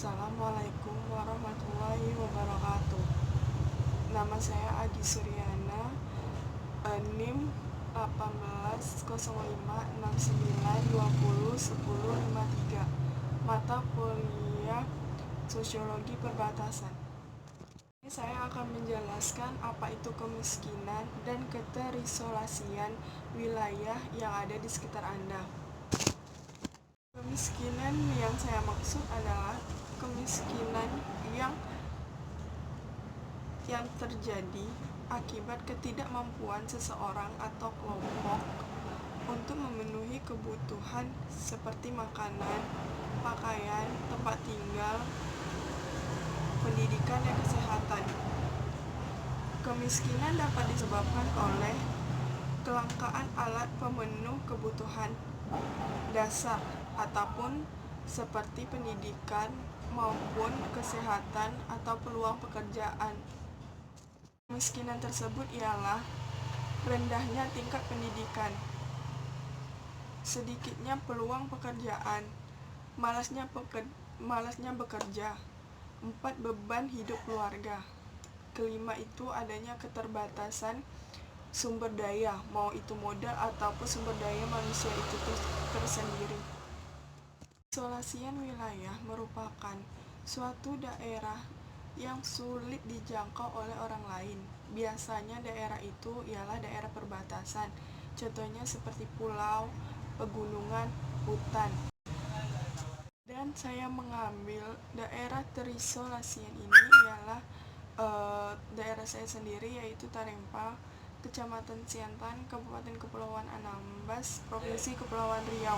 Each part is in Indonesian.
Assalamualaikum warahmatullahi wabarakatuh. Nama saya Adi Suryana, NIM 180569201053. Mata kuliah Sosiologi Perbatasan. Ini saya akan menjelaskan apa itu kemiskinan dan keterisolasian wilayah yang ada di sekitar Anda. Kemiskinan yang saya maksud adalah kemiskinan yang terjadi akibat ketidakmampuan seseorang atau kelompok untuk memenuhi kebutuhan seperti makanan, pakaian, tempat tinggal, pendidikan, dan kesehatan. Kemiskinan dapat disebabkan oleh kelangkaan alat pemenuh kebutuhan dasar ataupun seperti pendidikan maupun kesehatan atau peluang pekerjaan. Kemiskinan tersebut ialah rendahnya tingkat pendidikan, sedikitnya peluang pekerjaan, malasnya bekerja, 4 beban hidup keluarga. Kelima itu adanya keterbatasan sumber daya, mau itu modal ataupun sumber daya manusia itu tersendiri. Isolasian wilayah merupakan suatu daerah yang sulit dijangkau oleh orang lain. Biasanya daerah itu ialah daerah perbatasan, contohnya seperti pulau, pegunungan, hutan. Dan saya mengambil daerah terisolasian ini ialah daerah saya sendiri, yaitu Tarempa, Kecamatan Siantan, Kabupaten Kepulauan Anambas, Provinsi Kepulauan Riau.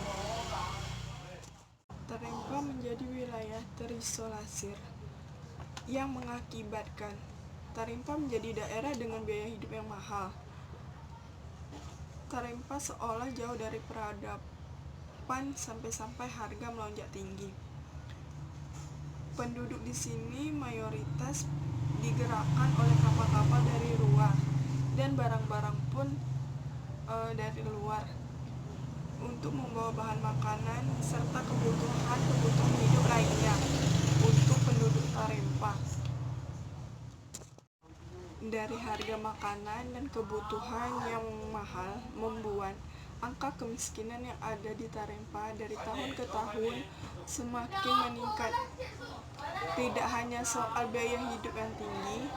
Tarempa menjadi wilayah terisolasir yang mengakibatkan Tarempa menjadi daerah dengan biaya hidup yang mahal. Tarempa seolah jauh dari peradaban sampai harga melonjak tinggi. Penduduk di sini mayoritas digerakkan oleh kapal-kapal dari luar dan barang-barang pun dari luar untuk membawa bahan makanan serta kebutuhan hidup lainnya untuk penduduk Tarempa. Dari harga makanan dan kebutuhan yang mahal membuat angka kemiskinan yang ada di Tarempa dari tahun ke tahun semakin meningkat. Tidak hanya soal biaya hidup yang tinggi,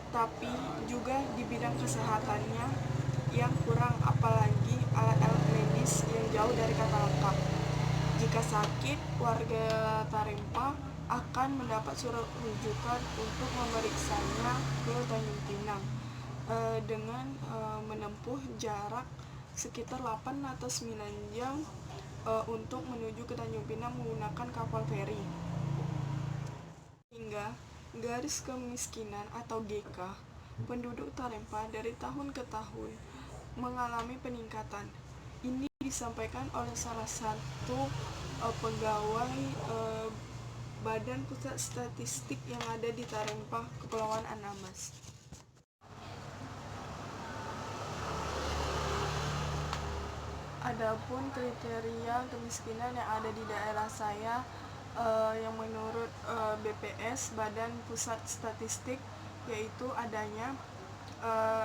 tapi juga di bidang kesehatannya yang kurang, apalagi alat-alat medis yang jauh dari kata lengkap. Jika sakit, warga Tarempa akan mendapat surat rujukan untuk memeriksanya ke Tanjung Pinang dengan menempuh jarak sekitar 8 atau 9 jam untuk menuju ke Tanjung Pinang menggunakan kapal feri. Hingga garis kemiskinan atau GK penduduk Tarempa dari tahun ke tahun mengalami peningkatan. Ini disampaikan oleh salah satu pegawai Badan Pusat Statistik yang ada di Tarempa, Kepulauan Anambas. Adapun kriteria kemiskinan yang ada di daerah saya yang menurut BPS, Badan Pusat Statistik, yaitu adanya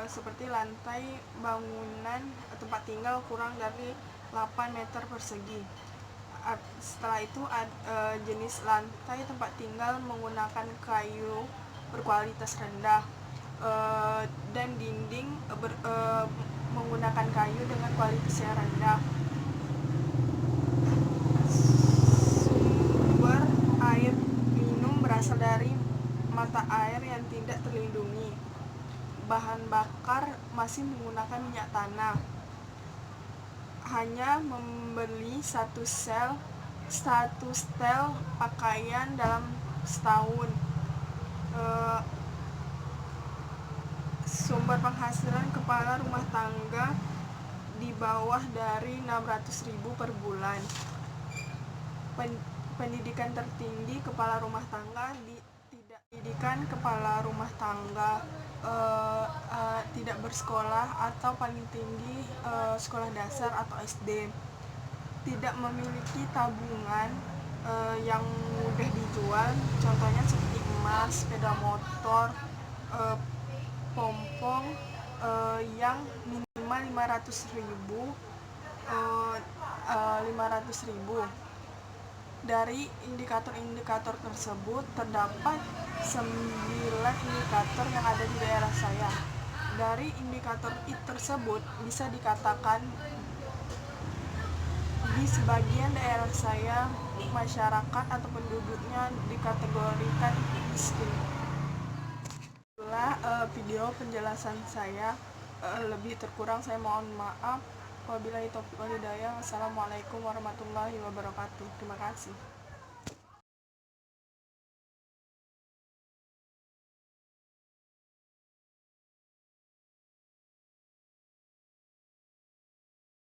seperti lantai bangunan tempat tinggal kurang dari 8 meter persegi. Setelah itu jenis lantai tempat tinggal menggunakan kayu berkualitas rendah dan dinding menggunakan kayu dengan kualitas yang rendah. Sumber air minum berasal dari mata air yang tidak terlindungi. Bahan bakar masih menggunakan minyak tanah. Hanya membeli satu setel pakaian dalam setahun. Sumber penghasilan kepala rumah tangga di bawah dari 600.000 per bulan. Pendidikan tertinggi kepala rumah tangga tidak pendidikan kepala rumah tangga tidak bersekolah atau paling tinggi sekolah dasar atau SD. Tidak memiliki tabungan yang mudah dijual, contohnya seperti emas, sepeda motor, pompong yang minimal 500.000. 500.000. Dari indikator-indikator tersebut terdapat 9 indikator yang ada di daerah saya. Dari indikator tersebut bisa dikatakan di sebagian daerah saya masyarakat atau penduduknya dikategorikan miskin. Itulah video penjelasan saya. Lebih terkurang saya mohon maaf. Wabillahi taufiq wal hidayah. Wassalamualaikum warahmatullahi wabarakatuh. Terima kasih.